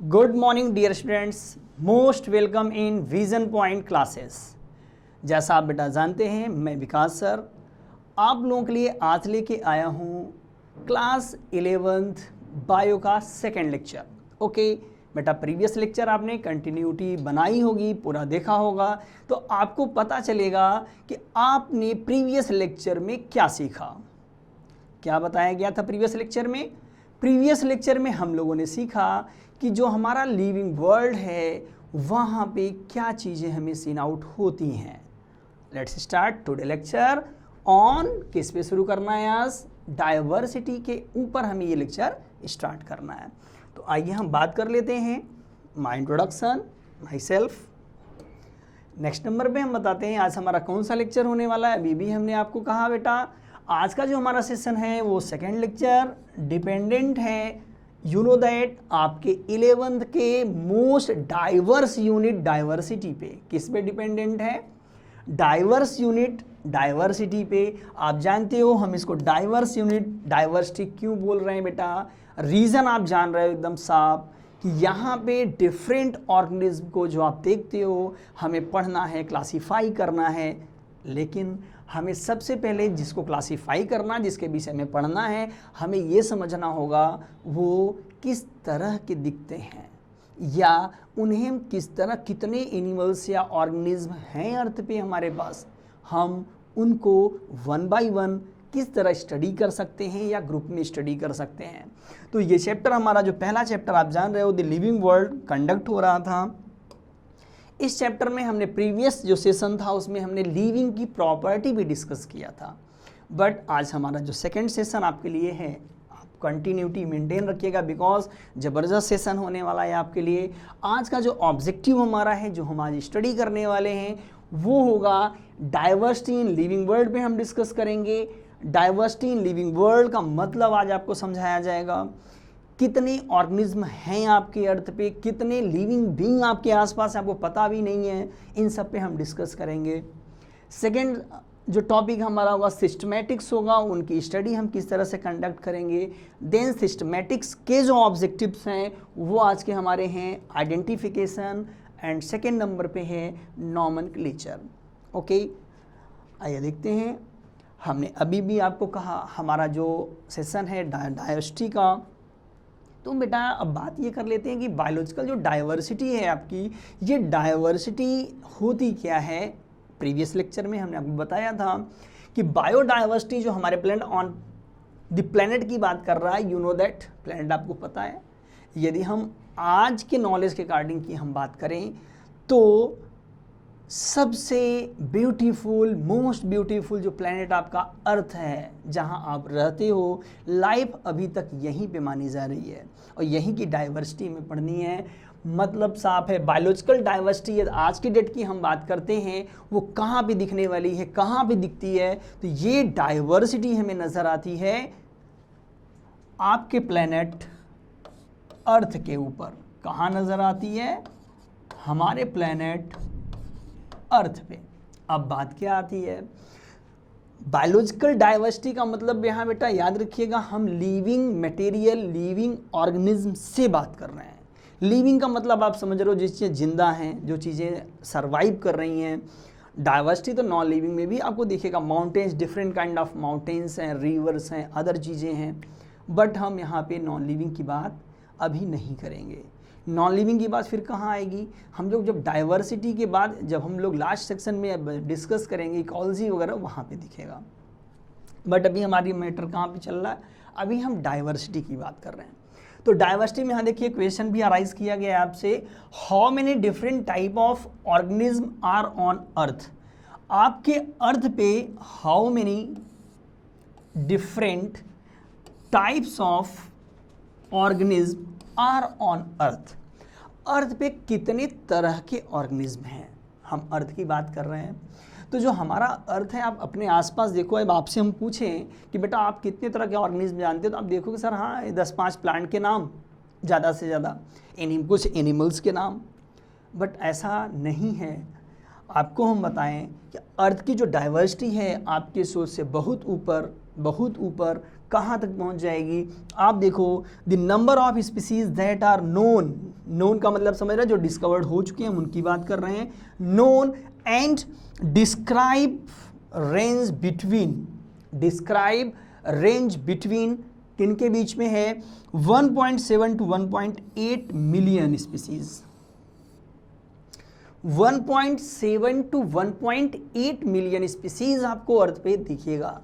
Good morning dear students, most welcome in Vision Point classes. जैसा आप बेटा जानते हैं, मैं विकास सर आप लोगों के लिए आज लेके आया हूँ क्लास 11th बायो का सेकेंड लेक्चर। ओके बेटा, प्रीवियस लेक्चर आपने कंटिन्यूटी बनाई होगी, पूरा देखा होगा, तो आपको पता चलेगा कि आपने प्रीवियस लेक्चर में क्या सीखा। क्या बताया गया था प्रीवियस लेक्चर में? प्रीवियस लेक्चर में हम लोगों ने सीखा कि जो हमारा लिविंग वर्ल्ड है वहाँ पे क्या चीज़ें हमें सीन आउट होती हैं। Let's start today lecture on, किस पे शुरू करना है आज? डाइवर्सिटी के ऊपर हमें ये लेक्चर स्टार्ट करना है। तो आइए हम बात कर लेते हैं my introduction, my self. Next number पे हम बताते हैं आज हमारा कौन सा लेक्चर होने वाला है। अभी भी हमने आपको कहा बेटा आज का जो हमारा सेशन है वो सेकेंड लेक्चर डिपेंडेंट है। यू नो दैट आपके 11th के मोस्ट डाइवर्स यूनिट डाइवर्सिटी पे, किस पे डिपेंडेंट है? डाइवर्स यूनिट डाइवर्सिटी पे। आप जानते हो हम इसको डाइवर्स यूनिट डाइवर्सिटी क्यों बोल रहे हैं बेटा? रीज़न आप जान रहे हो एकदम साफ कि यहाँ पे डिफरेंट ऑर्गेनिज्म को जो आप देखते हो हमें पढ़ना है, क्लासीफाई करना है, लेकिन हमें सबसे पहले जिसको क्लासीफाई करना, जिसके विषय में पढ़ना है, हमें ये समझना होगा वो किस तरह के दिखते हैं या उन्हें हम किस तरह, कितने एनिमल्स या ऑर्गेनिज्म हैं अर्थ पे हमारे पास, हम उनको वन बाय वन किस तरह स्टडी कर सकते हैं या ग्रुप में स्टडी कर सकते हैं। तो ये चैप्टर हमारा जो पहला चैप्टर आप जान रहे हो द लिविंग वर्ल्ड कंडक्ट हो रहा था। इस चैप्टर में हमने प्रीवियस जो सेशन था उसमें हमने लिविंग की प्रॉपर्टी भी डिस्कस किया था, बट आज हमारा जो सेकंड सेशन आपके लिए है, आप कंटिन्यूटी मेंटेन रखिएगा बिकॉज ज़बरदस्त सेशन होने वाला है आपके लिए। आज का जो ऑब्जेक्टिव हमारा है, जो हम आज स्टडी करने वाले हैं, वो होगा डाइवर्सिटी इन लिविंग वर्ल्ड पे हम डिस्कस करेंगे। डाइवर्सिटी इन लिविंग वर्ल्ड का मतलब आज आपको समझाया जाएगा कितने ऑर्गेनिज्म हैं आपके अर्थ पे, कितने लिविंग बीइंग आपके आसपास आपको पता भी नहीं है, इन सब पे हम डिस्कस करेंगे। सेकंड जो टॉपिक हमारा होगा सिस्टमैटिक्स होगा, उनकी स्टडी हम किस तरह से कंडक्ट करेंगे। देन सिस्टमैटिक्स के जो ऑब्जेक्टिव्स हैं वो आज के हमारे हैं आइडेंटिफिकेशन, एंड सेकेंड नंबर पे है नॉमेनक्लेचर। ओके आइए देखते हैं। हमने अभी भी आपको कहा हमारा जो सेशन है डाइवर्सिटी का, तो बेटा अब बात ये कर लेते हैं कि बायोलॉजिकल जो डाइवर्सिटी है आपकी, ये डाइवर्सिटी होती क्या है। प्रीवियस लेक्चर में हमने आपको बताया था कि बायोडाइवर्सिटी जो हमारे प्लेनेट ऑन द प्लेनेट की बात कर रहा है, यू नो दैट प्लेनेट आपको पता है। यदि हम आज के नॉलेज के अकॉर्डिंग की हम बात करें तो सबसे ब्यूटीफुल, मोस्ट ब्यूटीफुल जो प्लेनेट आपका अर्थ है, जहां आप रहते हो, लाइफ अभी तक यहीं पे मानी जा रही है और यहीं की डाइवर्सिटी में पढ़नी है। मतलब साफ है, बायोलॉजिकल डाइवर्सिटी आज की डेट की हम बात करते हैं वो कहाँ पे दिखने वाली है, कहाँ पे दिखती है? तो ये डाइवर्सिटी हमें नज़र आती है आपके प्लेनेट अर्थ के ऊपर। कहाँ नज़र आती है? हमारे प्लेनेट अर्थ पे। अब बात क्या आती है? बायोलॉजिकल डाइवर्सिटी का मतलब यहाँ बेटा याद रखिएगा, हम लिविंग मटेरियल, लिविंग ऑर्गेनिज्म से बात कर रहे हैं। लिविंग का मतलब आप समझ रहे हो जिस चीज़ें जिंदा हैं, जो चीज़ें सरवाइव कर रही हैं। डाइवर्सिटी तो नॉन लिविंग में भी आपको दिखेगा, mountains, different kind of mountains हैं, रिवर्स हैं, अदर चीज़ें हैं, बट हम यहाँ पे नॉन लिविंग की बात अभी नहीं करेंगे। नॉन लिविंग की बात फिर कहाँ आएगी? हम लोग जब डाइवर्सिटी के बाद, जब हम लोग लास्ट सेक्शन में डिस्कस करेंगे इकोलॉजी वगैरह, वहाँ पे दिखेगा। बट अभी हमारी मैटर कहाँ पे चल रहा है? अभी हम डाइवर्सिटी की बात कर रहे हैं। तो डाइवर्सिटी में यहाँ देखिए क्वेश्चन भी अराइज किया गया है आपसे, how many different type of organism are on earth. आपके अर्थ पे how many different types of organism are on earth. Earth पे कितने तरह के ऑर्गेनिज्म हैं, हम अर्थ की बात कर रहे हैं। तो जो हमारा अर्थ है, आप अपने आसपास देखो। अब आपसे हम पूछें कि बेटा आप कितने तरह के ऑर्गेनिज्म जानते हो, तो आप देखोगे सर हाँ 10-5 प्लांट के नाम ज़्यादा से ज़्यादा, कुछ एनिमल्स के नाम, बट ऐसा नहीं है। आपको हम बताएं कि अर्थ की जो डाइवर्सिटी है आपके सोच से बहुत ऊपर कहाँ तक पहुँच जाएगी। आप देखो, the number of species that are known का मतलब समझ रहे हैं, जो डिस्कवर्ड हो चुके हैं हम उनकी बात कर रहे हैं। Known and describe range between किनके बीच में है, 1.7 to 1.8 million species. 1.7 to 1.8 million species आपको अर्थ पे दिखेगा।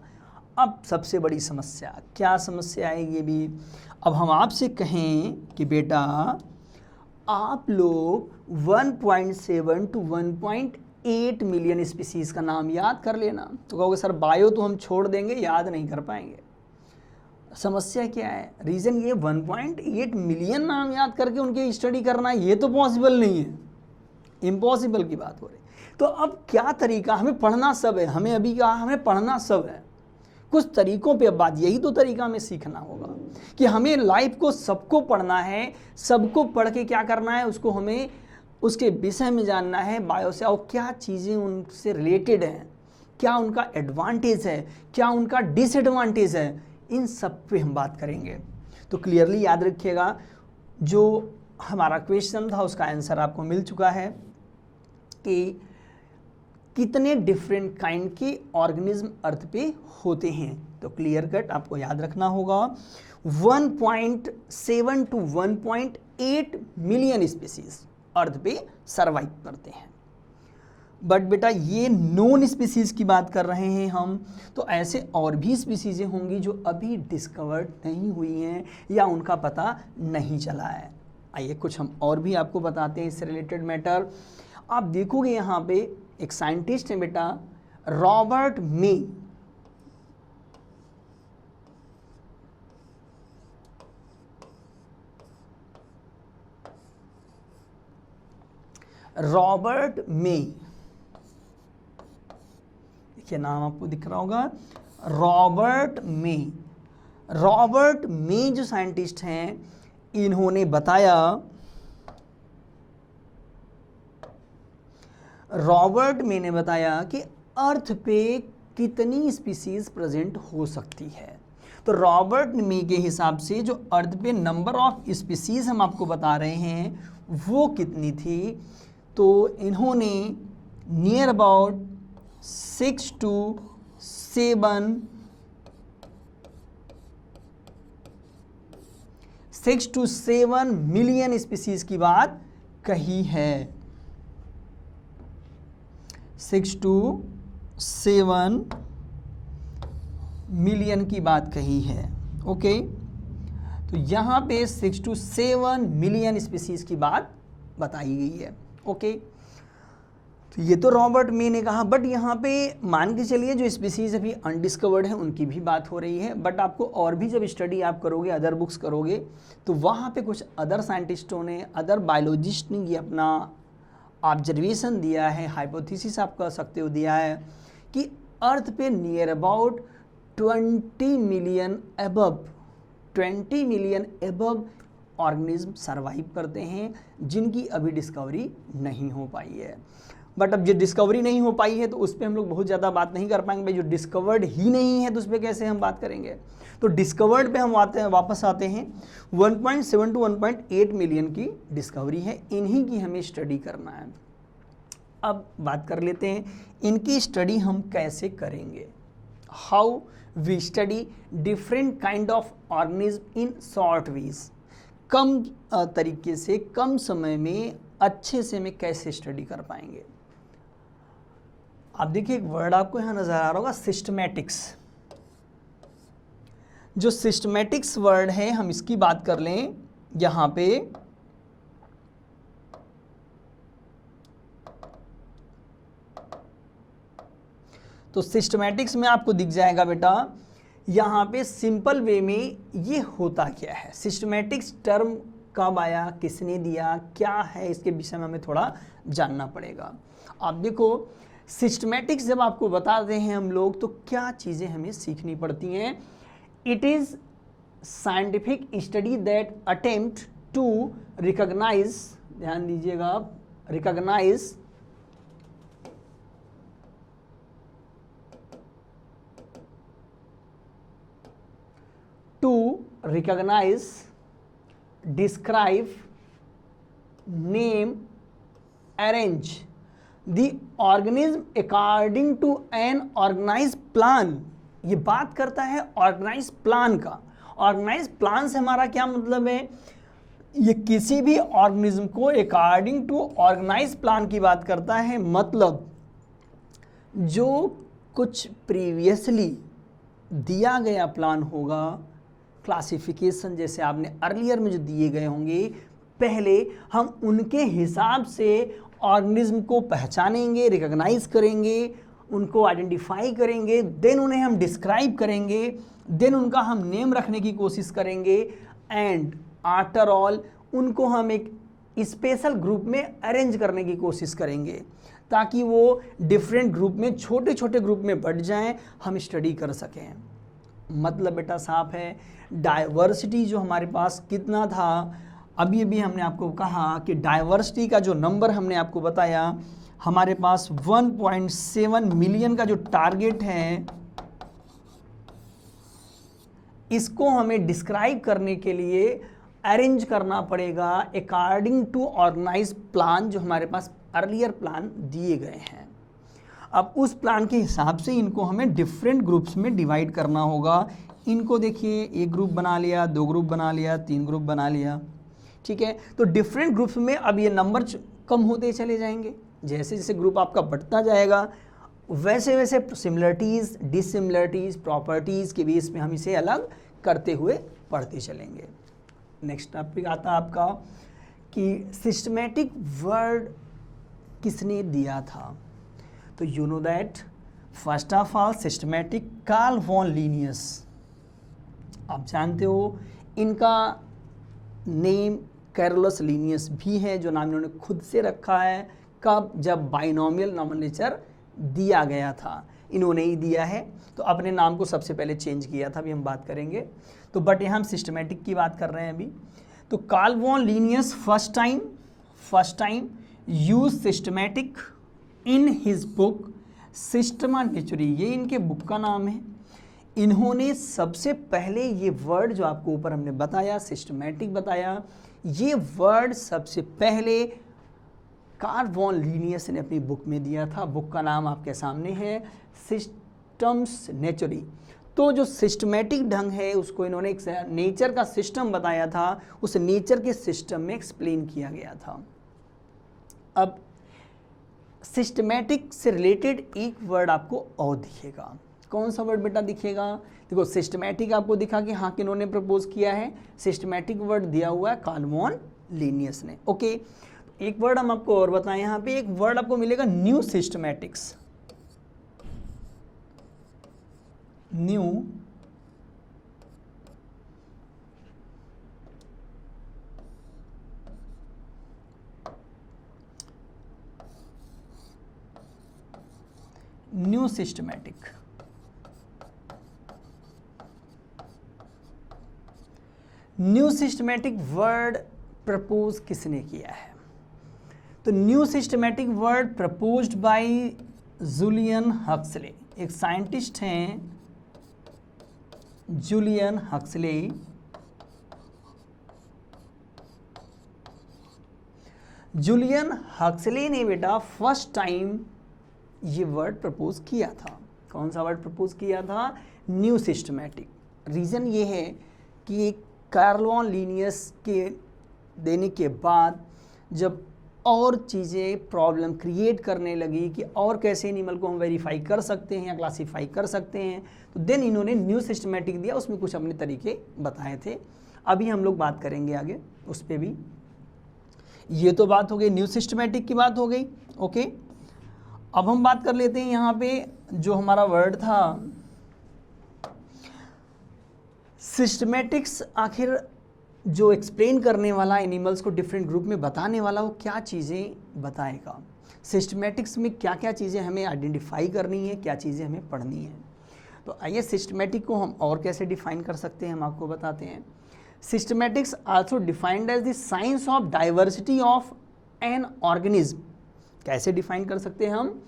अब सबसे बड़ी समस्या, क्या समस्या आएगी ये भी। अब हम आपसे कहें कि बेटा आप लोग 1.7 to 1.8 मिलियन स्पीसीज का नाम याद कर लेना, तो कहोगे सर बायो तो हम छोड़ देंगे, याद नहीं कर पाएंगे। समस्या क्या है, रीज़न ये 1.8 मिलियन नाम याद करके उनकी स्टडी करना ये तो पॉसिबल नहीं है, इम्पॉसिबल की बात हो रही। तो अब क्या तरीका, हमें पढ़ना सब है, हमें अभी कहा हमें पढ़ना सब है, कुछ तरीकों पे अब बात, यही तो तरीका हमें सीखना होगा कि हमें लाइफ को सबको पढ़ना है, सबको पढ़ के क्या करना है, उसको हमें उसके विषय में जानना है बायो से, और क्या चीज़ें उनसे रिलेटेड हैं, क्या उनका एडवांटेज है, क्या उनका डिसएडवांटेज है, इन सब पे हम बात करेंगे। तो क्लियरली याद रखिएगा, जो हमारा क्वेश्चन था उसका आंसर आपको मिल चुका है कि कितने डिफरेंट काइंड के ऑर्गेनिज्म अर्थ पे होते हैं। तो क्लियर कट आपको याद रखना होगा 1.7 to 1.8 मिलियन स्पीसीज अर्थ पे सरवाइव करते हैं। बट बेटा ये नोन स्पीसीज की बात कर रहे हैं हम, तो ऐसे और भी स्पीसीजें होंगी जो अभी डिस्कवर्ड नहीं हुई हैं या उनका पता नहीं चला है। आइए कुछ हम और भी आपको बताते हैं इससे रिलेटेड मैटर। आप देखोगे यहाँ पे एक साइंटिस्ट है बेटा, रॉबर्ट मे। रॉबर्ट मे, देखिए नाम आपको दिख रहा होगा, रॉबर्ट मे। रॉबर्ट मे जो साइंटिस्ट हैं, इन्होंने बताया, रॉबर्ट मे ने बताया कि अर्थ पे कितनी स्पीसीज प्रेजेंट हो सकती है। तो रॉबर्ट मे के हिसाब से जो अर्थ पे नंबर ऑफ स्पीसीज हम आपको बता रहे हैं वो कितनी थी, तो इन्होंने near about 6 to 7 million species की बात कही है। 6 to 7 मिलियन की बात कही है। ओके, तो यहाँ पे 6 to 7 मिलियन स्पीसीज की बात बताई गई है। ओके, तो ये तो रॉबर्ट मे ने कहा, बट यहाँ पे मान के चलिए जो स्पीसीज अभी अनडिस्कवर्ड है उनकी भी बात हो रही है। बट आपको और भी जब स्टडी आप करोगे, अदर बुक्स करोगे, तो वहाँ पे कुछ अदर साइंटिस्टों ने, अदर बायोलॉजिस्ट ने ये अपना ऑब्जर्वेशन दिया है, हाइपोथेसिस आप कह सकते हो दिया है कि अर्थ पे near about 20 million above organism survive करते हैं जिनकी अभी डिस्कवरी नहीं हो पाई है। बट अब जो डिस्कवरी नहीं हो पाई है तो उस पर हम लोग बहुत ज़्यादा बात नहीं कर पाएंगे भाई, जो डिस्कवर्ड ही नहीं है तो उस पर कैसे हम बात करेंगे। तो डिस्कवर्ड पे हम वापस आते हैं। 1.7 to 1.8 मिलियन की डिस्कवरी है, इन्हीं की हमें स्टडी करना है। अब बात कर लेते हैं इनकी स्टडी हम कैसे करेंगे। How we study different kind of organism in short ways, कम तरीके से कम समय में अच्छे से में कैसे स्टडी कर पाएंगे। आप देखिए एक वर्ड आपको यहाँ नज़र आ रहा होगा, सिस्टमैटिक्स। जो सिस्टमैटिक्स वर्ड है हम इसकी बात कर लें यहाँ पे, तो सिस्टमैटिक्स में आपको दिख जाएगा बेटा यहाँ पे सिंपल वे में ये होता क्या है। सिस्टमैटिक्स टर्म कब आया, किसने दिया, क्या है, इसके विषय में हमें थोड़ा जानना पड़ेगा। आप देखो सिस्टमैटिक्स जब आपको बताते हैं हम लोग तो क्या चीज़ें हमें सीखनी पड़ती हैं। It is scientific study that attempt to recognise, ध्यान दीजिएगा आप, recognise recognize, describe, name, arrange the organism according to an organized plan। ये बात करता है ऑर्गेनाइज प्लान का। ऑर्गेनाइज प्लान से हमारा क्या मतलब है, ये किसी भी ऑर्गेनिज्म को अकॉर्डिंग टू ऑर्गेनाइज प्लान की बात करता है। मतलब जो कुछ प्रीवियसली दिया गया प्लान होगा, क्लासिफिकेशन जैसे आपने अर्लियर में जो दिए गए होंगे, पहले हम उनके हिसाब से ऑर्गेनिज्म को पहचानेंगे, रिकॉग्नाइज करेंगे, उनको आइडेंटिफाई करेंगे, देन उन्हें हम डिस्क्राइब करेंगे, देन उनका हम नेम रखने की कोशिश करेंगे, एंड आफ्टर ऑल उनको हम एक स्पेशल ग्रुप में अरेंज करने की कोशिश करेंगे ताकि वो डिफरेंट ग्रुप में, छोटे छोटे ग्रुप में बढ़ जाएं, हम स्टडी कर सकें। मतलब बेटा साफ है, डाइवर्सिटी जो हमारे पास कितना था, अभी अभी हमने आपको कहा कि डाइवर्सिटी का जो नंबर हमने आपको बताया, हमारे पास 1.7 मिलियन का जो टारगेट है, इसको हमें डिस्क्राइब करने के लिए अरेंज करना पड़ेगा अकॉर्डिंग टू ऑर्गेनाइज प्लान जो हमारे पास अर्लियर प्लान दिए गए हैं। अब उस प्लान के हिसाब से इनको हमें डिफरेंट ग्रुप्स में डिवाइड करना होगा। इनको देखिए, एक ग्रुप बना लिया, दो ग्रुप बना लिया, तीन ग्रुप बना लिया, ठीक है। तो डिफरेंट ग्रुप्स में अब ये नंबर कम होते चले जाएंगे। जैसे जैसे ग्रुप आपका बढ़ता जाएगा वैसे वैसे सिमिलरिटीज़, डिसिमिलरिटीज़, प्रॉपर्टीज़ के बेस में हम इसे अलग करते हुए पढ़ते चलेंगे। नेक्स्ट टॉपिक आता आपका कि सिस्टमैटिक वर्ड किसने दिया था। तो you know that first of all systematic Carl von Linnaeus, आप जानते हो इनका नेम कैरोलस लिनियस भी है, जो नाम इन्होंने खुद से रखा है। कब? जब बाइनोमियल नॉमेनक्लेचर दिया गया था, इन्होंने ही दिया है, तो अपने नाम को सबसे पहले चेंज किया था, अभी हम बात करेंगे। तो बट यहाँ हम सिस्टमैटिक की बात कर रहे हैं अभी। तो Carl von Linnaeus first time use systematic in his book Systema Naturae, ये इनके बुक का नाम है। इन्होंने सबसे पहले ये वर्ड जो आपको ऊपर हमने बताया, सिस्टमैटिक बताया, ये वर्ड सबसे पहले कार्ल वॉन लिनियस ने अपनी बुक में दिया था। बुक का नाम आपके सामने है, सिस्टम्स नेचुरी। तो जो सिस्टमैटिक ढंग है उसको इन्होंने एक नेचर का सिस्टम बताया था, उस नेचर के सिस्टम में एक्सप्लेन किया गया था। अब सिस्टमैटिक से रिलेटेड एक वर्ड आपको और दिखेगा। कौन सा वर्ड बेटा दिखेगा? देखो सिस्टमैटिक आपको दिखा कि हाँ किन्होंने प्रपोज किया है, सिस्टमैटिक वर्ड दिया हुआ है कार्ल वॉन लिनियस ने। ओके, एक वर्ड हम आपको और बताएं, यहाँ पे एक वर्ड आपको मिलेगा new systematics. New systematic. New systematic word propose किसने किया है? तो new systematic word proposed by Julian Huxley, एक साइंटिस्ट हैं जूलियन हक्सले। जूलियन हक्सले ने बेटा फर्स्ट टाइम ये वर्ड प्रपोज किया था। कौन सा वर्ड प्रपोज किया था? New systematic. रीज़न ये है कि कार्ल वॉन लिनियस के देने के बाद जब और चीज़ें प्रॉब्लम क्रिएट करने लगी कि और कैसे एनिमल को हम वेरीफाई कर सकते हैं या क्लासीफाई कर सकते हैं, तो देन इन्होंने न्यू सिस्टमैटिक दिया, उसमें कुछ अपने तरीके बताए थे। अभी हम लोग बात करेंगे आगे उस पर भी। ये तो बात हो गई, न्यू सिस्टमैटिक की बात हो गई। ओके, अब हम बात कर लेते हैं यहाँ पे जो हमारा वर्ड था सिस्टमैटिक्स। आखिर जो एक्सप्लेन करने वाला, एनिमल्स को डिफरेंट ग्रुप में बताने वाला, वो क्या चीज़ें बताएगा? सिस्टमैटिक्स में क्या क्या चीज़ें हमें आइडेंटिफाई करनी है, क्या चीज़ें हमें पढ़नी है? तो आइए सिस्टमैटिक को हम और कैसे डिफाइन कर सकते हैं, हम आपको बताते हैं। Systematics also defined as the science of diversity of an organism. कैसे डिफाइन कर सकते हैं हम?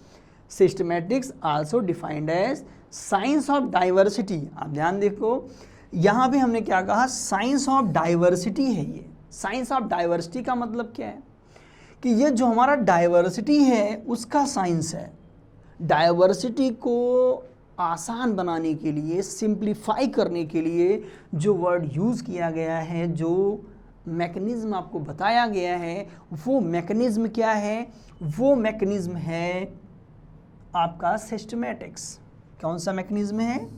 Systematics also defined as science of diversity. आप ध्यान देखो, यहाँ पे हमने क्या कहा, साइंस ऑफ डाइवर्सिटी है ये। साइंस ऑफ डाइवर्सिटी का मतलब क्या है कि ये जो हमारा डाइवर्सिटी है उसका साइंस है। डाइवर्सिटी को आसान बनाने के लिए, सिंप्लीफाई करने के लिए जो वर्ड यूज़ किया गया है, जो मैकेनिज्म आपको बताया गया है, वो मैकेनिज्म क्या है? वो मैकेनिज्म है आपका सिस्टमैटिक्स। कौन सा मैकेनिज्म है?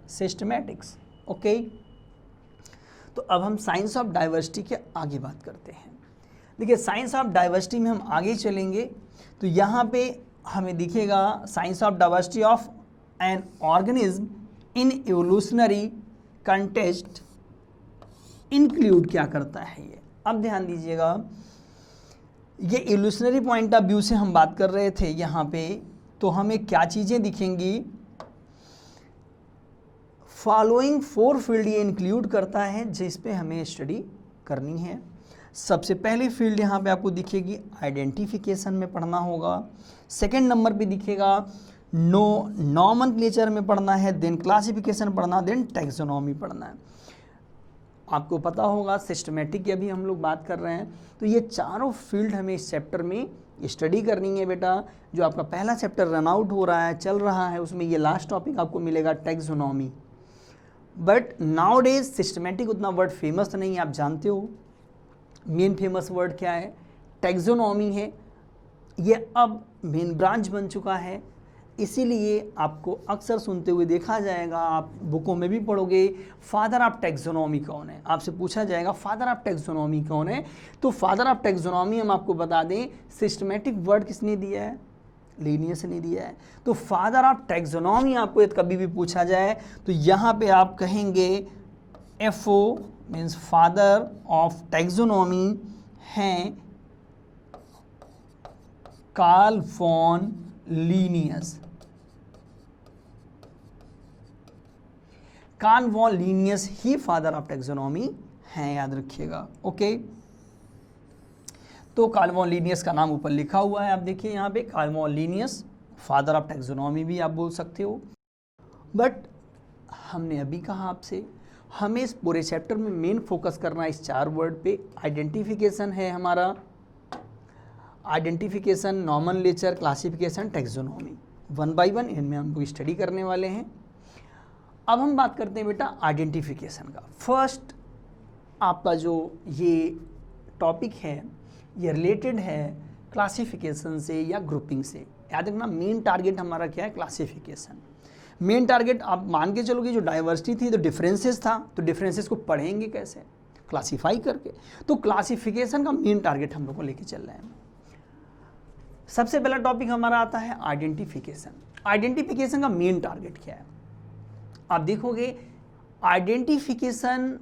सिस्टमैटिक्स। ओके, तो अब हम साइंस ऑफ डाइवर्सिटी के आगे बात करते हैं। देखिए, साइंस ऑफ डाइवर्सिटी में हम आगे चलेंगे तो यहाँ पे हमें दिखेगा science of diversity of an organism in evolutionary context include क्या करता है ये। अब ध्यान दीजिएगा, ये एवोल्यूशनरी पॉइंट ऑफ व्यू से हम बात कर रहे थे यहाँ पे, तो हमें क्या चीज़ें दिखेंगी? फॉलोइंग 4 फील्ड ये इंक्लूड करता है जिस पे हमें स्टडी करनी है। सबसे पहली फील्ड यहाँ पे आपको दिखेगी आइडेंटिफिकेशन में पढ़ना होगा। सेकंड नंबर पे दिखेगा नॉमेनक्लेचर में पढ़ना है, देन क्लासिफिकेशन पढ़ना, देन टैक्सोनॉमी पढ़ना है। आपको पता होगा सिस्टमेटिक की अभी हम लोग बात कर रहे हैं, तो ये चारों फील्ड हमें इस चैप्टर में स्टडी करनी है बेटा। जो आपका पहला चैप्टर रन आउट हो रहा है, चल रहा है, उसमें ये लास्ट टॉपिक आपको मिलेगा taxonomy. But now days systematic उतना वर्ड फेमस नहीं है, आप जानते हो। मेन फेमस वर्ड क्या है? टैक्सोनॉमी है। ये अब मेन ब्रांच बन चुका है, इसीलिए आपको अक्सर सुनते हुए देखा जाएगा, आप बुकों में भी पढ़ोगे, फादर ऑफ टैक्सोनॉमी कौन है। आपसे पूछा जाएगा फादर ऑफ टैक्सोनॉमी कौन है, तो फादर ऑफ टैक्सोनॉमी हम आपको बता दें, सिस्टमेटिक वर्ड किसने दिया है? लीनियस ने दिया है। तो फादर ऑफ टैक्सोनॉमी आपको यदि कभी भी पूछा जाए तो यहाँ पे आप कहेंगे FO means father of taxonomy हैं Carl von Linnaeus. Carl von Linnaeus ही फादर ऑफ टैक्सोनॉमी हैं, याद रखिएगा। ओके, तो कार्ल वॉन लीनियस का नाम ऊपर लिखा हुआ है, आप देखिए यहाँ पे, Carl von Linnaeus father of taxonomy भी आप बोल सकते हो। बट हमने अभी कहा आपसे, हमें इस पूरे चैप्टर में मेन फोकस करना है इस 4 वर्ड पे। आइडेंटिफिकेशन है हमारा, identification, nomenclature, classification, taxonomy, 1 by 1 इनमें हम लोग स्टडी करने वाले हैं। अब हम बात करते हैं बेटा आइडेंटिफिकेशन का। फर्स्ट आपका जो ये टॉपिक है ये रिलेटेड है क्लासिफिकेशन से या ग्रुपिंग से। याद रखना, मेन टारगेट हमारा क्या है? क्लासिफिकेशन। मेन टारगेट आप मान के चलोगे, जो डाइवर्सिटी थी तो डिफरेंसेस था, तो डिफरेंसेस को पढ़ेंगे कैसे? क्लासीफाई करके। तो क्लासिफिकेशन का मेन टारगेट हम लोग को लेके चल रहे हैं। सबसे पहला टॉपिक हमारा आता है आइडेंटिफिकेशन। आइडेंटिफिकेशन का मेन टारगेट क्या है? आप देखोगे identification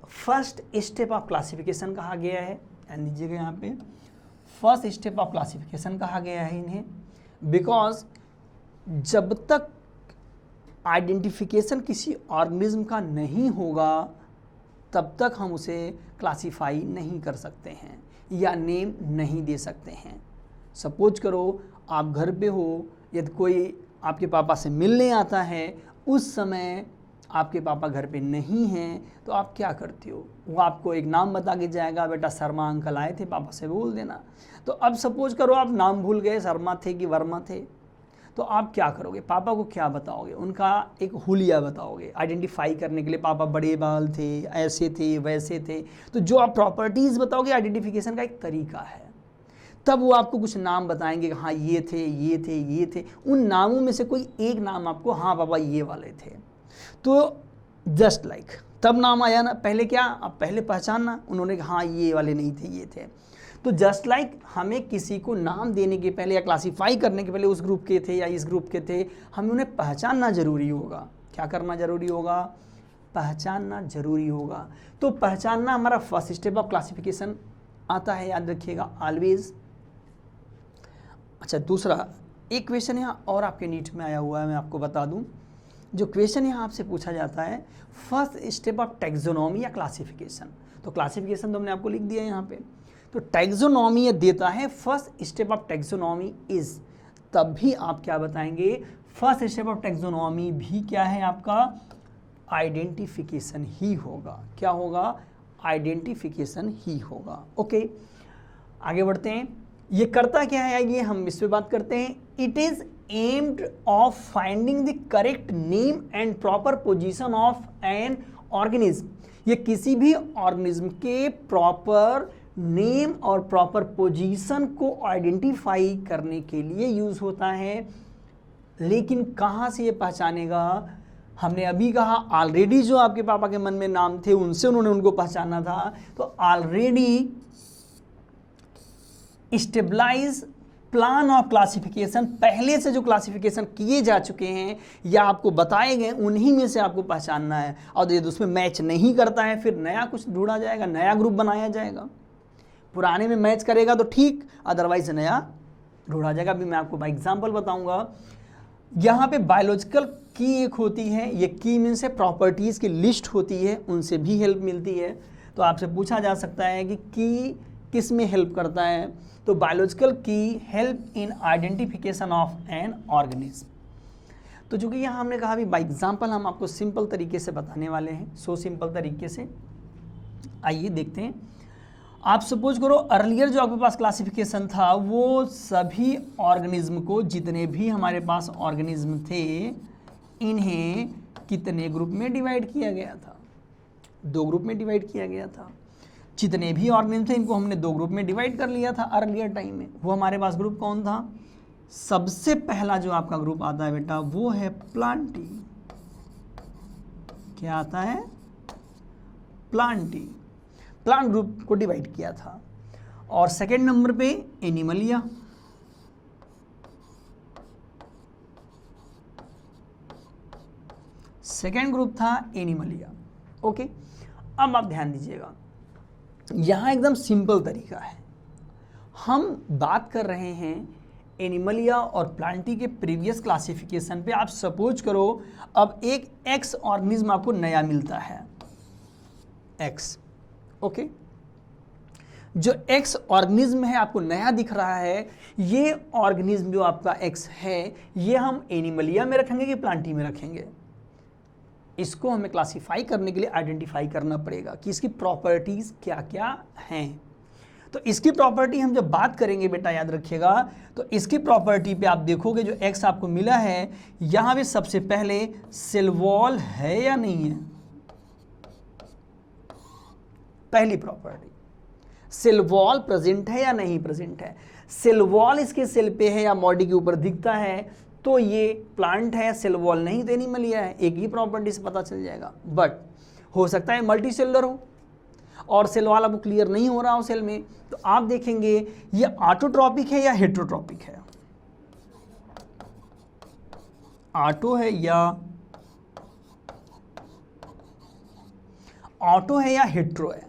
first step of classification कहा गया है। ध्यान दीजिएगा, यहाँ पे फर्स्ट स्टेप ऑफ क्लासिफिकेशन कहा गया है इन्हें, बिकॉज जब तक आइडेंटिफिकेशन किसी ऑर्गेनिज्म का नहीं होगा तब तक हम उसे क्लासीफाई नहीं कर सकते हैं या नेम नहीं दे सकते हैं। सपोज करो आप घर पे हो, यदि कोई आपके पापा से मिलने आता है, उस समय आपके पापा घर पे नहीं हैं, तो आप क्या करते हो? वो आपको एक नाम बता के जाएगा, बेटा शर्मा अंकल आए थे, पापा से बोल देना। तो अब सपोज करो आप नाम भूल गए, शर्मा थे कि वर्मा थे, तो आप क्या करोगे? पापा को क्या बताओगे? उनका एक हुलिया बताओगे आइडेंटिफाई करने के लिए। पापा बड़े बाल थे, ऐसे थे, वैसे थे। तो जो आप प्रॉपर्टीज़ बताओगे आइडेंटिफिकेशन का एक तरीका है। तब वो आपको कुछ नाम बताएंगे, हाँ ये थे, ये थे, ये थे। उन नामों में से कोई एक नाम आपको, हाँ पापा ये वाले थे। तो जस्ट लाइक तब नाम आया ना, पहले क्या, अब पहले पहचानना, उन्होंने कहा हाँ ये वाले नहीं थे, ये थे। तो जस्ट लाइक हमें किसी को नाम देने के पहले या क्लासीफाई करने के पहले उस ग्रुप के थे या इस ग्रुप के थे, हमें उन्हें पहचानना जरूरी होगा। क्या करना जरूरी होगा? पहचानना जरूरी होगा। तो पहचानना हमारा फर्स्ट स्टेप ऑफ क्लासिफिकेशन आता है, याद रखिएगा ऑलवेज। अच्छा, दूसरा एक क्वेश्चन यहाँ और आपके नीट में आया हुआ है, मैं आपको बता दूं। जो क्वेश्चन यहाँ आपसे पूछा जाता है, फर्स्ट स्टेप ऑफ टैक्सोनॉमी या क्लासिफिकेशन। तो क्लासिफिकेशन तो हमने आपको लिख दिया है यहाँ पे। तो टैक्सोनॉमी ये देता है, first step of taxonomy is, तब भी आप क्या बताएंगे? फर्स्ट स्टेप ऑफ टैक्सोनॉमी भी क्या है आपका, आइडेंटिफिकेशन ही होगा। क्या होगा, आइडेंटिफिकेशन ही होगा। ओके, आगे बढ़ते हैं। ये करता क्या है, ये हम इस पे बात करते हैं। It is aimed of finding the correct name and proper position of an organism. ये किसी भी ऑर्गेनिज्म के प्रॉपर नेम और प्रॉपर पोजीशन को आइडेंटिफाई करने के लिए यूज होता है। लेकिन कहाँ से ये पहचानेगा, हमने अभी कहा ऑलरेडी जो आपके पापा के मन में नाम थे उनसे उन्होंने उनको पहचाना था। तो already stabilise plan of classification, पहले से जो क्लासिफिकेशन किए जा चुके हैं या आपको बताए गए उन्हीं में से आपको पहचानना है। और यदि उसमें मैच नहीं करता है फिर नया कुछ ढूंढा जाएगा, नया ग्रुप बनाया जाएगा। पुराने में मैच करेगा तो ठीक, अदरवाइज नया ढूंढा जाएगा। अभी मैं आपको बाय एग्जाम्पल बताऊंगा। यहाँ पे बायोलॉजिकल की एक होती है, ये की मीन्स से प्रॉपर्टीज़ की लिस्ट होती है, उनसे भी हेल्प मिलती है। तो आपसे पूछा जा सकता है कि की किस में हेल्प करता है, तो बायोलॉजिकल की help in identification of an organism. तो चूंकि यहाँ हमने कहा भी बाय एग्जाम्पल हम आपको सिंपल तरीके से बताने वाले हैं, सो सिंपल तरीके से। आइए देखते हैं। आप सपोज करो अर्लियर जो आपके पास क्लासिफिकेशन था वो सभी ऑर्गेनिज्म को, जितने भी हमारे पास ऑर्गेनिज्म थे इन्हें कितने ग्रुप में डिवाइड किया गया था, 2 ग्रुप में डिवाइड किया गया था। जितने भी ऑर्गेनिज्म थे इनको हमने 2 ग्रुप में डिवाइड कर लिया था अर्लियर टाइम में। वो हमारे पास ग्रुप कौन था, सबसे पहला जो आपका ग्रुप आता है बेटा वो है प्लांटी। क्या आता है, प्लांटी, प्लांट ग्रुप को डिवाइड किया था। और सेकेंड नंबर पे एनिमलिया, सेकेंड ग्रुप था एनिमलिया। ओके, अब आप ध्यान दीजिएगा, यहां एकदम सिंपल तरीका है। हम बात कर रहे हैं एनिमलिया और प्लांटी के प्रीवियस क्लासिफिकेशन पे। आप सपोज करो अब एक एक्स ऑर्गेनिज्म आपको नया मिलता है, एक्स। ओके, जो एक्स ऑर्गेनिज्म है आपको नया दिख रहा है, ये ऑर्गेनिज्म जो आपका एक्स है ये हम एनिमलिया में रखेंगे कि प्लांटी में रखेंगे। इसको हमें क्लासिफाई करने के लिए आइडेंटिफाई करना पड़ेगा कि इसकी प्रॉपर्टीज क्या क्या हैं। तो इसकी प्रॉपर्टी हम जब बात करेंगे बेटा याद रखिएगा, तो इसकी प्रॉपर्टी पे आप देखोगे जो एक्स आपको मिला है यहां पे सबसे पहले सेल वॉल है या नहीं है। पहली प्रॉपर्टी, सेल वॉल प्रेजेंट है या नहीं प्रेजेंट है। सेल वॉल इसके सेल पे है या बॉडी के ऊपर दिखता है तो ये प्लांट है, सेल वॉल नहीं तो एनिमलिया है। एक ही प्रॉपर्टी से पता चल जाएगा। बट हो सकता है मल्टी सेलुलर हो और सेल वॉल आपको क्लियर नहीं हो रहा हो सेल में, तो आप देखेंगे ये ऑटोट्रॉपिक है या हेट्रोट्रॉपिक है, ऑटो है या ऑटो है या हेट्रो है।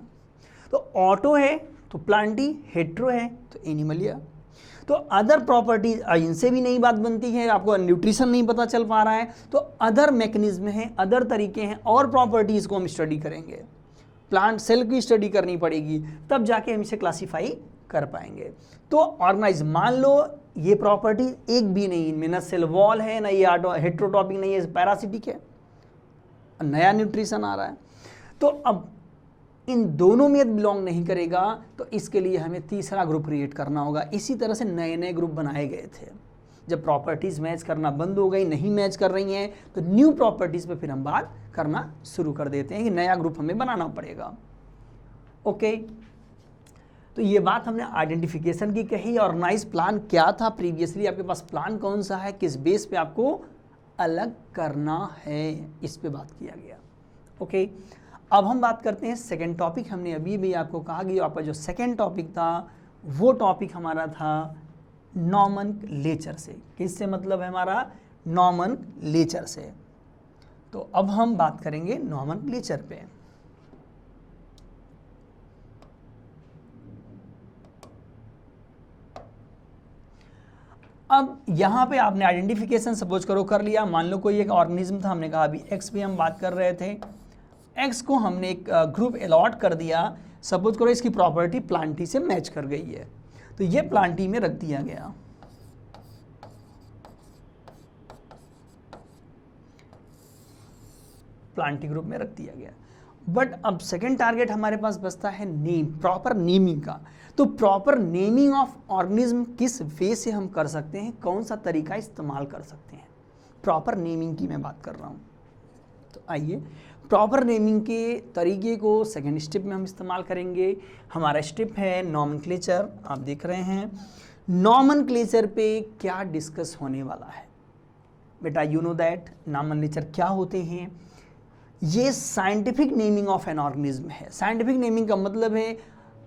तो ऑटो है तो प्लांटी, हेट्रो है तो एनिमलिया। तो अदर प्रॉपर्टीज इनसे भी नई बात बनती है, आपको न्यूट्रिशन नहीं पता चल पा रहा है तो अदर मैकेनिज्म हैं, अदर तरीके हैं और प्रॉपर्टीज को हम स्टडी करेंगे। प्लांट सेल की स्टडी करनी पड़ेगी तब जाके हम इसे क्लासीफाई कर पाएंगे। तो ऑर्गेनाइज, मान लो ये प्रॉपर्टी एक भी नहीं, इनमें ना सेल वॉल है ना ये हेट्रोटॉपिक नहीं है, पैरासिटिक है, नया न्यूट्रिशन आ रहा है। तो अब इन दोनों में बिलोंग नहीं करेगा तो इसके लिए हमें तीसरा ग्रुप क्रिएट करना होगा। इसी तरह से नए नए ग्रुप बनाए गए थे। जब प्रॉपर्टीज़ मैच करना बंद हो गई, नहीं मैच कर रही हैं, तो न्यू प्रॉपर्टीज़ पे फिर हम बात करना शुरू कर देते हैं कि नया ग्रुप हमें बनाना पड़ेगा। ओके, तो ये बात हमने आइडेंटिफिकेशन की कही। ऑर्गेनाइज प्लान क्या था प्रीवियसली, आपके पास प्लान कौन सा है, किस बेस पे आपको अलग करना है, इस पे बात किया गया। ओके, अब हम बात करते हैं सेकेंड टॉपिक। हमने अभी भी आपको कहा कि आपका जो सेकेंड टॉपिक था वो टॉपिक हमारा था नॉमेनक्लेचर से। किससे मतलब है हमारा, नॉमेनक्लेचर से। तो अब हम बात करेंगे नॉमेनक्लेचर पे। अब यहाँ पे आपने आइडेंटिफिकेशन सपोज करो कर लिया। मान लो कोई एक ऑर्गेनिज्म था, हमने कहा अभी एक्स पे हम बात कर रहे थे, एक्स को हमने एक ग्रुप अलॉट कर दिया। सपोज करो इसकी प्रॉपर्टी प्लांटी से मैच कर गई है तो ये प्लांटी में रख दिया गया। प्लांटी ग्रुप में रख दिया गया। बट अब सेकेंड टारगेट हमारे पास बचता है नेम, प्रॉपर नेमिंग का। तो प्रॉपर नेमिंग ऑफ ऑर्गेनिज्म किस वे से हम कर सकते हैं, कौन सा तरीका इस्तेमाल कर सकते हैं, प्रॉपर नेमिंग की मैं बात कर रहा हूँ। तो आइए प्रॉपर नेमिंग के तरीके को सेकेंड स्टेप में हम इस्तेमाल करेंगे। हमारा स्टेप है नॉमेनक्लेचर। आप देख रहे हैं नॉमेनक्लेचर पे क्या डिस्कस होने वाला है। बेटा यू नो दैट नॉमेनक्लेचर क्या होते हैं। ये scientific naming of an organism है। साइंटिफिक नेमिंग का मतलब है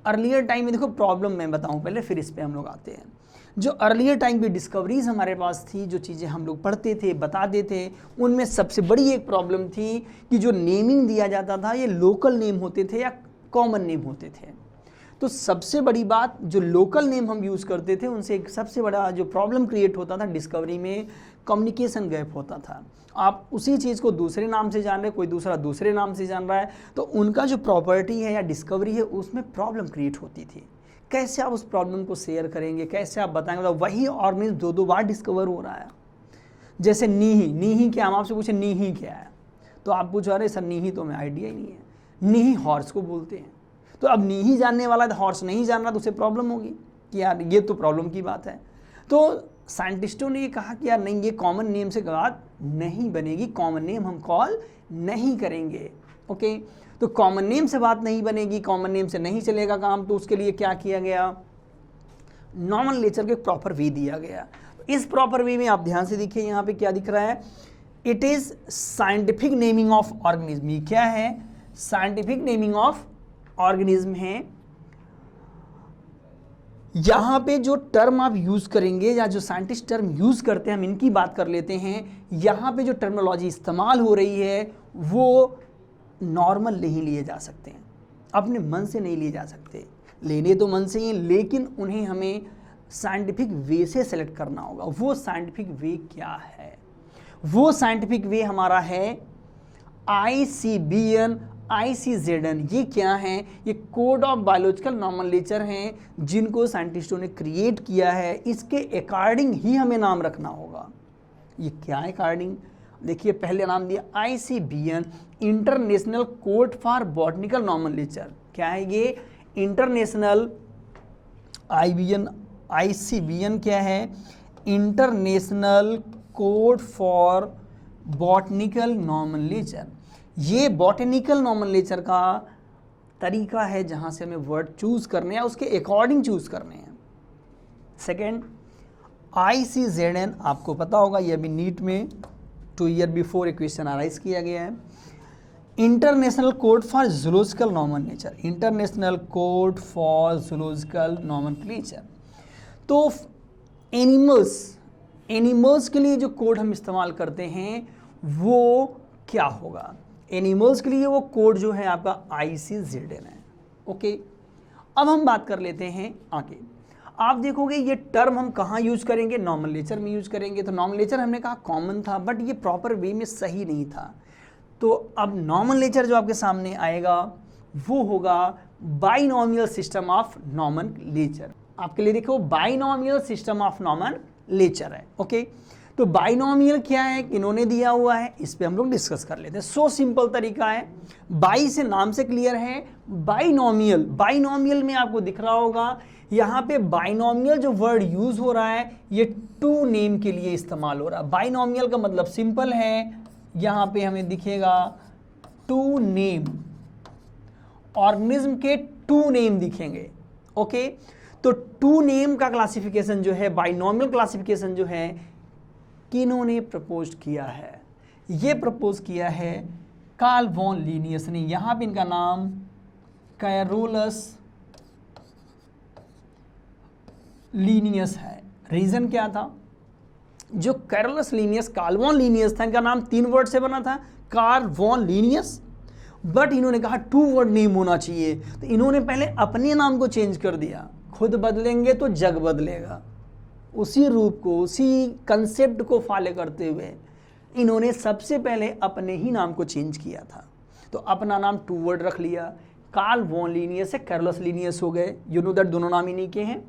अर्लियर टाइम में, देखो प्रॉब्लम मैं बताऊं पहले फिर इस पे हम लोग आते हैं। जो अर्लियर टाइम पे डिस्कवरीज हमारे पास थी, जो चीज़ें हम लोग पढ़ते थे बताते थे, उनमें सबसे बड़ी एक प्रॉब्लम थी कि जो नेमिंग दिया जाता था ये लोकल नेम होते थे या कॉमन नेम होते थे। तो सबसे बड़ी बात, जो लोकल नेम हम यूज़ करते थे उनसे एक सबसे बड़ा जो प्रॉब्लम क्रिएट होता था डिस्कवरी में, कम्युनिकेशन गैप होता था। आप उसी चीज़ को दूसरे नाम से जान रहे, कोई दूसरा दूसरे नाम से जान रहा है, तो उनका जो प्रॉपर्टी है या डिस्कवरी है उसमें प्रॉब्लम क्रिएट होती थी। कैसे आप उस प्रॉब्लम को शेयर करेंगे, कैसे आप बताएंगे। मतलब वही ऑर्गेनिज्म दो बार डिस्कवर हो रहा है। जैसे नीही क्या, हम आपसे पूछे नीही क्या है तो आप पूछो अरे सर नीही तो हमें आइडिया ही नहीं है। नीही हॉर्स को बोलते हैं। तो अब नीही जानने वाला है, हॉर्स नहीं जान रहा तो उसे प्रॉब्लम होगी कि यार ये तो प्रॉब्लम की बात है। तो साइंटिस्टों ने ये कहा कि यार नहीं, ये कॉमन नेम से बात नहीं बनेगी, कॉमन नेम हम कॉल नहीं करेंगे। ओके, तो कॉमन नेम से बात नहीं बनेगी, कॉमन नेम से नहीं चलेगा काम। तो उसके लिए क्या किया गया, नॉमेनक्लेचर के प्रॉपर वे दिया गया। इस प्रॉपर वे में आप ध्यान से देखिए यहाँ पे क्या दिख रहा है, it is scientific naming of organism. ये क्या है, साइंटिफिक नेमिंग ऑफ ऑर्गेनिज्म है। यहाँ पे जो टर्म आप यूज करेंगे या जो साइंटिस्ट टर्म यूज करते हैं, हम इनकी बात कर लेते हैं। यहाँ पे जो टर्मिनोलॉजी इस्तेमाल हो रही है वो नॉर्मल नहीं लिए जा सकते हैं, अपने मन से नहीं लिए जा सकते। लेने तो मन से ही, लेकिन उन्हें हमें साइंटिफिक वे से सेलेक्ट करना होगा। वो साइंटिफिक वे क्या है, वो साइंटिफिक वे हमारा है ICBN ICZN। ये क्या है, ये कोड ऑफ बायोलॉजिकल नॉमेनक्लेचर हैं जिनको साइंटिस्टों ने क्रिएट किया है। इसके अकॉर्डिंग ही हमें नाम रखना होगा। ये क्या है अकॉर्डिंग, देखिए पहले नाम दिया ICBN, international code for botanical nomenclature. क्या है ये, इंटरनेशनल ICBN क्या है, international code for botanical nomenclature. ये बॉटनिकल नॉमेनक्लेचर का तरीका है जहाँ से हमें वर्ड चूज़ करने हैं, उसके अकॉर्डिंग चूज़ करने हैं। सेकेंड ICZN, आपको पता होगा ये अभी नीट में 2 ईयर बिफोर एक क्वेश्चन अराइज किया गया है। International code for zoological nomenclature, international code for zoological nomenclature. तो एनिमल्स के लिए जो कोड हम इस्तेमाल करते हैं वो क्या होगा, एनिमल्स के लिए वो कोड जो है आपका ICZN है। ओके, अब हम बात कर लेते हैं आगे। आप देखोगे ये टर्म हम कहाँ यूज करेंगे, नॉमेनक्लेचर में यूज करेंगे। तो नॉमेनक्लेचर हमने कहा कॉमन था, बट ये प्रॉपर वे में सही नहीं था। तो अब नॉमेनक्लेचर जो आपके सामने आएगा वो होगा बाइनोमियल सिस्टम ऑफ नॉमेनक्लेचर। आपके लिए देखो बाइनोमियल सिस्टम ऑफ नॉमेनक्लेचर है। ओके, तो बाइनोमियल क्या है, इन्होंने दिया हुआ है, इस पे हम लोग डिस्कस कर लेते हैं। सो सिंपल तरीका है, बाई से नाम से क्लियर है। बाइनोमियल, बाइनोमियल में आपको दिख रहा होगा यहाँ पे बाइनोमियल जो वर्ड यूज हो रहा है ये टू नेम के लिए इस्तेमाल हो रहा है। बाइनोमियल का मतलब सिंपल है, यहाँ पे हमें दिखेगा टू नेम, ऑर्गेनिज्म के टू नेम दिखेंगे। ओके, तो टू नेम का क्लासिफिकेशन जो है, बाइनोमियल क्लासिफिकेशन जो है, किन्होंने प्रपोज किया है, ये प्रपोज किया है कार्ल वॉन लीनियस ने। यहाँ पे इनका नाम कैरोलस लीनियस है। रीजन क्या था, जो Carolus Linnaeus, Carl von Linnaeus था, इनका नाम 3 वर्ड से बना था, कार्ल वॉन लीनियस। बट इन्होंने कहा 2 वर्ड नेम होना चाहिए, तो इन्होंने पहले अपने नाम को चेंज कर दिया। खुद बदलेंगे तो जग बदलेगा, उसी रूप को, उसी कंसेप्ट को फॉलो करते हुए इन्होंने सबसे पहले अपने ही नाम को चेंज किया था। तो अपना नाम 2 वर्ड रख लिया, कार्ल वॉन लीनियस से कैरोलस लीनियस हो गए। यू नो दैट दोनों नाम इन्हीं के हैं।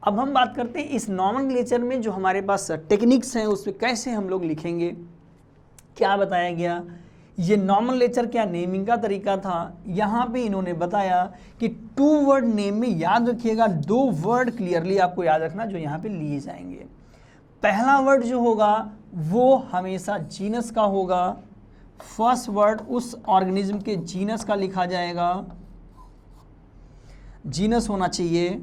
अब हम बात करते हैं इस नॉमेनक्लेचर में जो हमारे पास टेक्निक्स हैं उसमें कैसे हम लोग लिखेंगे। क्या बताया गया ये नॉमिनलेचर क्या नेमिंग का तरीका था। यहाँ पे इन्होंने बताया कि 2 वर्ड नेम में याद रखिएगा 2 वर्ड क्लियरली आपको याद रखना जो यहाँ पे लिए जाएंगे। पहला वर्ड जो होगा वो हमेशा जीनस का होगा। फर्स्ट वर्ड उस ऑर्गेनिज्म के जीनस का लिखा जाएगा, जीनस होना चाहिए।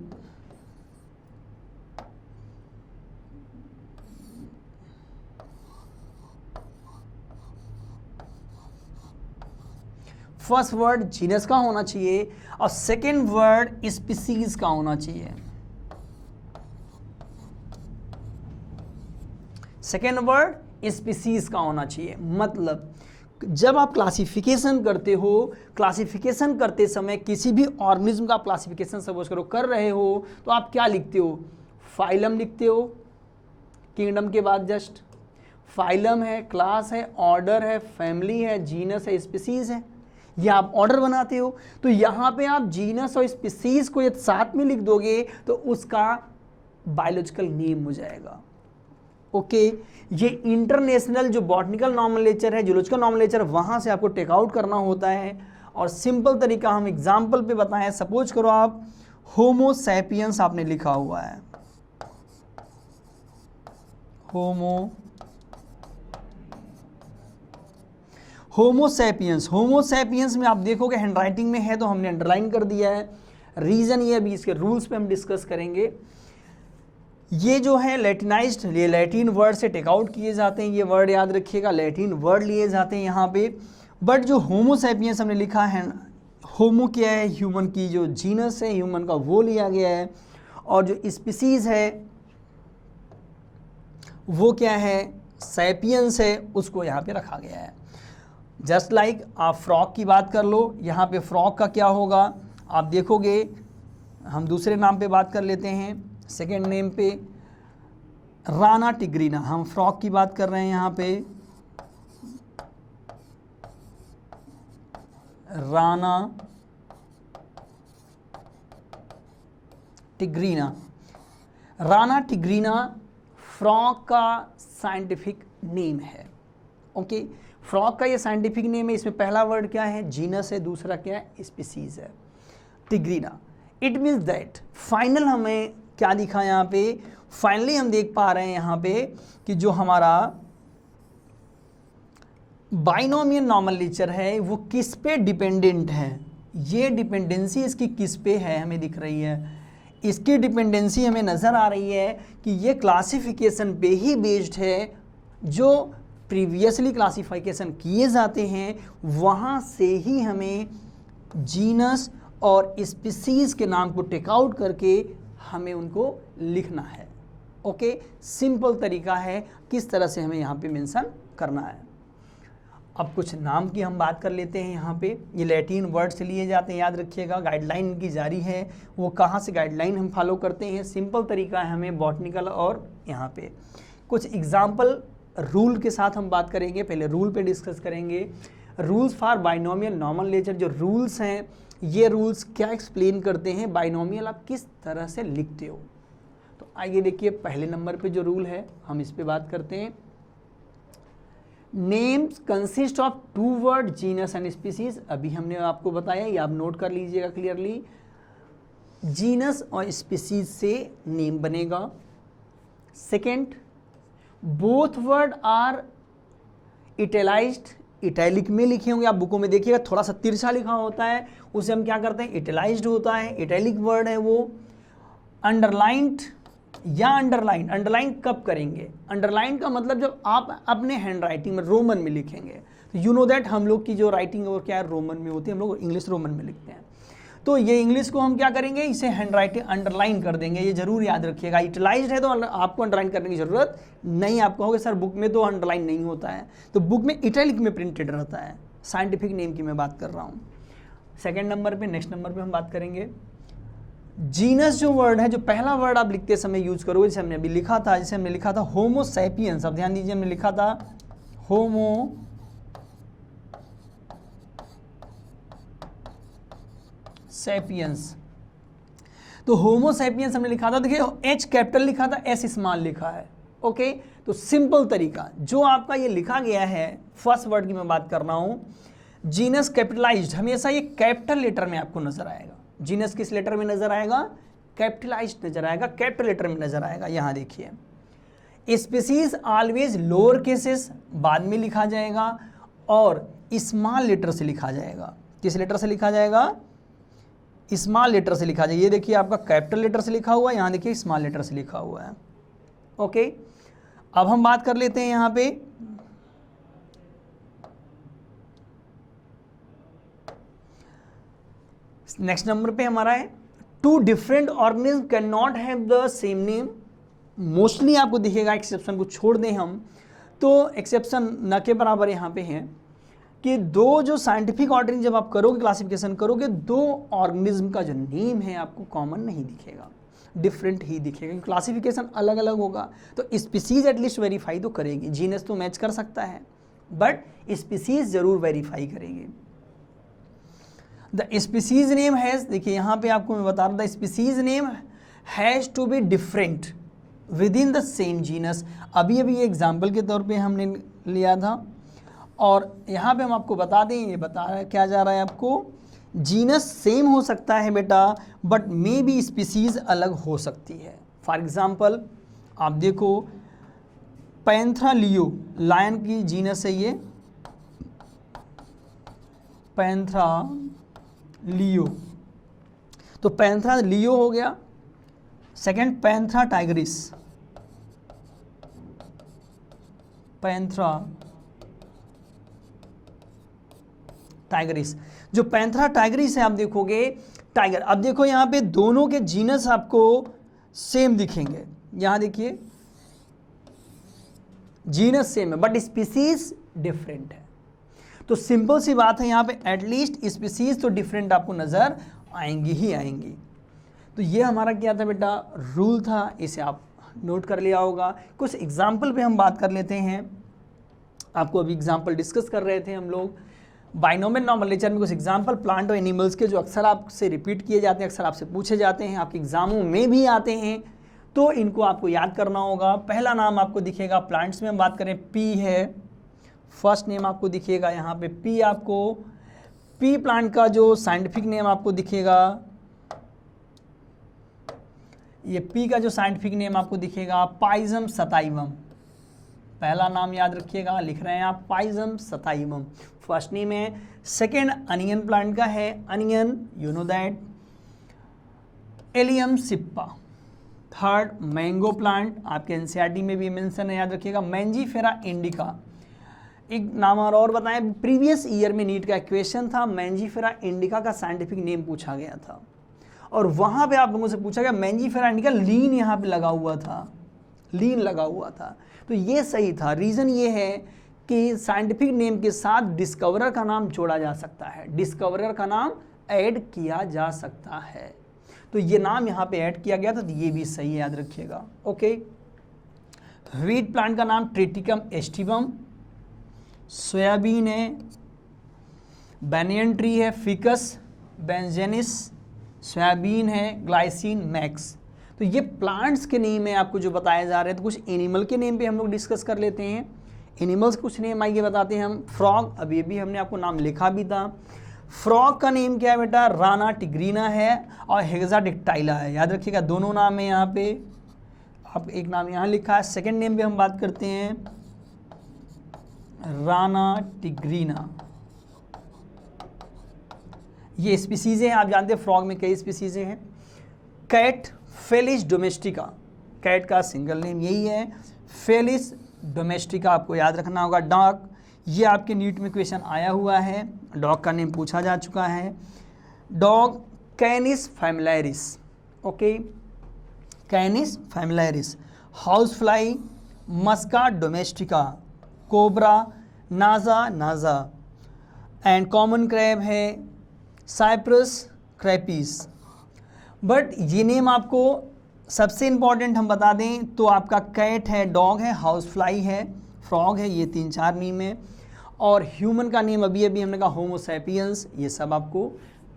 फर्स्ट वर्ड जीनस का होना चाहिए और सेकेंड वर्ड स्पीसीज का होना चाहिए। सेकेंड वर्ड स्पीसीज का होना चाहिए। मतलब जब आप क्लासिफिकेशन करते हो, क्लासिफिकेशन करते समय किसी भी ऑर्गेनिज्म का क्लासिफिकेशन सपोज करो कर रहे हो, तो आप क्या लिखते हो? फाइलम लिखते हो, किंगडम के बाद जस्ट फाइलम है, क्लास है, ऑर्डर है, फैमिली है, जीनस है, स्पीसीज है, ये आप ऑर्डर बनाते हो। तो यहाँ पे आप जीनस और स्पीसीज को यदि साथ में लिख दोगे तो उसका बायोलॉजिकल नेम हो जाएगा। ओके, ये इंटरनेशनल जो बॉटनिकल नॉमिनलेचर है, जूलॉजिकल नॉमिनलेचर, वहाँ से आपको टेक आउट करना होता है। और सिंपल तरीका हम एग्जाम्पल पे बताएं। सपोज करो आप होमो सैपियंस आपने लिखा हुआ है, होमो सैपियंस में आप देखोगे हैंडराइटिंग में है तो हमने अंडरलाइन कर दिया है। रीजन ये, अभी इसके रूल्स पे हम डिस्कस करेंगे। ये जो है लैटिनाइज्ड, ये लैटिन वर्ड से टेक आउट किए जाते हैं, ये वर्ड याद रखिएगा, लैटिन वर्ड लिए जाते हैं यहाँ पे। बट जो होमो सैपियंस हमने लिखा है, होमो क्या है? ह्यूमन की जो जीनस है ह्यूमन का वो लिया गया है, और जो स्पीसीज है वो क्या है? सैपियंस है, उसको यहाँ पे रखा गया है। जस्ट लाइक आप फ्रॉग की बात कर लो, यहाँ पे फ्रॉग का क्या होगा आप देखोगे। हम दूसरे नाम पे बात कर लेते हैं, सेकेंड नेम पे राना टिग्रीना, हम फ्रॉग की बात कर रहे हैं यहाँ पे, Rana tigrina. Rana tigrina frog का साइंटिफिक नेम है। ओके, फ्रॉग का ये साइंटिफिक नेम है। इसमें पहला वर्ड क्या है? जीनस है, दूसरा क्या है? स्पीसीज है, tigrina. It means that final हमें क्या दिखा यहाँ पे? फाइनली हम देख पा रहे हैं यहाँ पे कि जो हमारा बाइनोमियल नॉमिनलेचर है वो किस पे डिपेंडेंट है। ये डिपेंडेंसी इसकी किस पे है हमें दिख रही है। इसकी डिपेंडेंसी हमें नज़र आ रही है कि ये क्लासिफिकेशन पे ही बेस्ड है। जो प्रीवियसली क्लासिफिकेशन किए जाते हैं वहाँ से ही हमें जीनस और स्पीसीज के नाम को टेक आउट करके हमें उनको लिखना है। ओके, सिंपल तरीका है किस तरह से हमें यहाँ पे मेंशन करना है। अब कुछ नाम की हम बात कर लेते हैं। यहाँ पे ये लैटिन वर्ड से लिए जाते हैं, याद रखिएगा। गाइडलाइन की जारी है, वो कहाँ से गाइडलाइन हम फॉलो करते हैं? सिंपल तरीका है हमें बॉटनिकल। और यहाँ पे कुछ एग्जाम्पल रूल के साथ हम बात करेंगे। पहले रूल पे डिस्कस करेंगे। रूल्स फॉर बाइनोमियल नॉमिनलेचर, जो रूल्स हैं ये रूल्स क्या एक्सप्लेन करते हैं? बाइनोमियल आप किस तरह से लिखते हो। तो आइए देखिए, पहले नंबर पे जो रूल है हम इस पे बात करते हैं। Names consist of 2 word, genus and species. अभी हमने आपको बताया, ये आप नोट कर लीजिएगा क्लियरली। जीनस और स्पीसीज से नेम बनेगा। Second, both word are italicised, italic में लिखे होंगे आप बुकों में देखिएगा, थोड़ा सा तिरछा लिखा होता है, उसे हम क्या करते हैं? इटैलाइज्ड होता है। इटैलिक वर्ड है वो। अंडरलाइंड या अंडरलाइन, अंडरलाइन कब करेंगे? अंडरलाइन का मतलब जब आप अपने हैंड राइटिंग में रोमन में लिखेंगे। तो यू नो दैट हम लोग की जो राइटिंग है वो क्या है? रोमन में होती है। हम लोग इंग्लिश रोमन में लिखते हैं। तो ये इंग्लिश को हम क्या करेंगे? इसे हैंड राइटिंग अंडरलाइन कर देंगे। ये जरूर याद रखिएगा। इटलाइज्ड है तो आपको अंडरलाइन करने की जरूरत नहीं। आप कहोगे सर बुक में तो अंडरलाइन नहीं होता है, तो बुक में इटैलिक में प्रिंटेड रहता है। साइंटिफिक नेम की मैं बात कर रहा हूँ। सेकेंड नंबर पे, नेक्स्ट नंबर पे हम बात करेंगे जीनस जो वर्ड है, जो पहला वर्ड आप लिखते समय यूज करोगे, जैसे हमने अभी लिखा था, जैसे हमने लिखा था होमो सैपियंस। अब ध्यान दीजिए, हमने लिखा था होमो सैपियंस। तो होमो सैपियंस हमने लिखा था, देखिए एच कैपिटल लिखा था, एस स्मॉल लिखा है। ओके, तो सिंपल तरीका जो आपका ये लिखा गया है, फर्स्ट वर्ड की मैं बात कर रहा हूँ, जीनस कैपिटलाइज्ड, हमेशा ये कैपिटल लेटर में आपको नजर आएगा। जीनस किस लेटर में नजर आएगा? कैपिटलाइज्ड नजर आएगा, कैपिटल लेटर में नजर आएगा। यहाँ देखिए, स्पीसीज ऑलवेज लोअर केसेस बाद में लिखा जाएगा और स्मॉल लेटर से लिखा जाएगा। किस लेटर से लिखा जाएगा? स्मॉल लेटर से लिखा जाएगा। ये देखिए आपका कैपिटल लेटर से लिखा हुआ है, यहाँ देखिए स्मॉल लेटर से लिखा हुआ है। ओके, अब हम बात कर लेते हैं यहाँ पे नेक्स्ट नंबर पे हमारा है, two different organism can not have the same name. Mostly आपको दिखेगा, एक्सेप्शन को छोड़ दें हम तो एक्सेप्शन न के बराबर यहाँ पे हैं कि दो जो साइंटिफिक ऑर्डरिंग जब आप करोगे, क्लासिफिकेशन करोगे, दो ऑर्गेनिज्म का जो नेम है आपको कॉमन नहीं दिखेगा, डिफरेंट ही दिखेगा। क्लासिफिकेशन अलग अलग होगा तो स्पीसीज एटलीस्ट वेरीफाई तो करेगी। जीनस तो मैच कर सकता है बट स्पीसीज जरूर वेरीफाई करेगी। द स्पीसीज नेम हैज़, देखिए यहाँ पे आपको मैं बता रहा हूँ, the species name has to be different within the same genus. अभी अभी एग्जाम्पल के तौर पे हमने लिया था और यहाँ पे हम आपको बता दें, ये बता क्या जा रहा है आपको, जीनस सेम हो सकता है बेटा बट मे बी स्पीसीज अलग हो सकती है। फॉर एग्जाम्पल आप देखो, पैंथरा लियो, लायन की जीनस है ये, पैंथरा लियो, तो पैंथरा लियो हो गया। Second Panthera Tigris, Panthera Tigris, जो पैंथरा टाइग्रिस है आप देखोगे टाइगर। अब देखो यहाँ पे दोनों के जीनस आपको सेम दिखेंगे, यहाँ देखिए जीनस सेम है बट स्पीसीज डिफरेंट है। तो सिंपल सी बात है, यहाँ पे एटलीस्ट स्पीसीज तो डिफरेंट आपको नजर आएंगी ही आएंगी। तो ये हमारा क्या था बेटा, रूल था, इसे आप नोट कर लिया होगा। कुछ एग्जाम्पल पे हम बात कर लेते हैं। आपको अभी एग्जाम्पल डिस्कस कर रहे थे हम लोग बाइनोमियल नॉमेनक्लेचर में, कुछ एग्जाम्पल प्लांट और एनिमल्स के जो अक्सर आपसे रिपीट किए जाते हैं, अक्सर आपसे पूछे जाते हैं, आपके एग्जामों में भी आते हैं, तो इनको आपको याद करना होगा। पहला नाम आपको दिखेगा, प्लांट्स में हम बात करें पी है, फर्स्ट नेम आपको दिखेगा यहाँ पे पी। आपको पी प्लांट का जो साइंटिफिक नेम आपको दिखेगा, ये पी का जो साइंटिफिक नेम आपको दिखेगा पाइजम सताइवम। पहला नाम याद रखिएगा, लिख रहे हैं आप पाइजम सताइवम, फर्स्ट नेम है। सेकेंड अनियन प्लांट का है, onion, you know that, allium Sippa. Third mango plant, आपके एनसीईआरटी में भी मेंशन है, याद रखिएगा, मैंजीफेरा इंडिका। एक नाम और बताएं, प्रीवियस ईयर में नीट का क्वेश्चन था, मैंजीफेरा इंडिका का साइंटिफिक नेम पूछा गया था और वहां पे आप लोगों से पूछा गया मैंजीफेरा इंडिका, लीन यहाँ पे लगा हुआ था, लीन लगा हुआ था, तो ये सही था। रीज़न ये है कि साइंटिफिक नेम के साथ डिस्कवरर का नाम जोड़ा जा सकता है, डिस्कवरर का नाम ऐड किया जा सकता है, तो ये नाम यहाँ पे ऐड किया गया था, तो ये भी सही है, याद रखिएगा। ओके, व्हीट प्लांट का नाम ट्रिटिकम एस्टिवम। सोयाबीन है, बैनियन ट्री है, फिकस बेंजेनिस। सोयाबीन है, ग्लाइसिन मैक्स। तो ये प्लांट्स के नेम है आपको जो बताए जा रहे हैं। तो कुछ एनिमल के नेम पे हम लोग डिस्कस कर लेते हैं। एनिमल्स कुछ नेम आइए बताते हैं हम। फ्रॉग, अभी भी हमने आपको नाम लिखा भी था। फ्रॉग का नेम क्या है बेटा, राना टिग्रीना है और हेक्साडिक्टाइला है, याद रखिएगा, दोनों नाम है यहाँ पे। आप एक नाम यहाँ लिखा है। सेकेंड नेम पे हम बात करते हैं राना टिग्रीना, ये स्पीसीज है, आप जानते हैं फ्रॉग में कई स्पीसीज हैं। कैट, फेलिस डोमेस्टिका, कैट का सिंगल नेम यही है, फेलिस डोमेस्टिका, आपको याद रखना होगा। डॉग, ये आपके नीट में क्वेश्चन आया हुआ है, डॉग का नेम पूछा जा चुका है। Dog Canis familiaris, okay, Canis familiaris. House fly, Musca domestica. Cobra, Naja Naja. And common crab है साइप्रस क्रैपीस। बट ये नेम आपको सबसे इम्पॉर्टेंट हम बता दें तो आपका कैट है, डॉग है, हाउस फ्लाई है, फ्रॉग है, ये 3-4 नेम है। और ह्यूमन का नेम अभी अभी हमने कहा होमो सैपियंस, ये सब आपको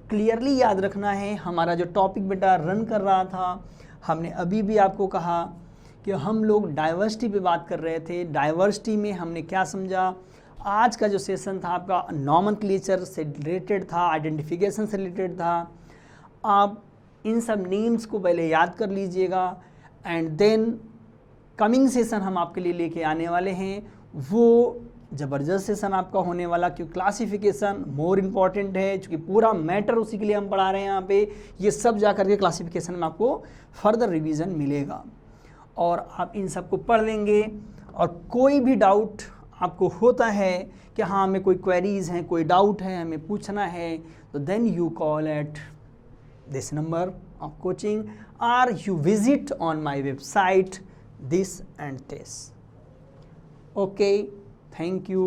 क्लियरली याद रखना है। हमारा जो टॉपिक बेटा रन कर रहा था, हमने अभी भी आपको कहा कि हम लोग डाइवर्सिटी पे बात कर रहे थे। डाइवर्सिटी में हमने क्या समझा, आज का जो सेशन था आपका नॉमेनक्लेचर से रिलेटेड था, आइडेंटिफिकेशन से रिलेटेड था। आप इन सब नेम्स को पहले याद कर लीजिएगा एंड देन कमिंग सेशन हम आपके लिए लेके आने वाले हैं, वो ज़बरदस्त सेशन आपका होने वाला, क्योंकि क्लासिफिकेशन मोर इम्पॉर्टेंट है, क्योंकि पूरा मैटर उसी के लिए हम पढ़ा रहे हैं यहाँ पे। ये सब जा करके क्लासिफिकेशन में आपको फर्दर रिवीजन मिलेगा और आप इन सब को पढ़ लेंगे। और कोई भी डाउट आपको होता है कि हाँ हमें कोई क्वेरीज हैं, कोई डाउट है, हमें पूछना है, तो then you call at this number of coaching or you visit on my website this and this. Okay, thank you.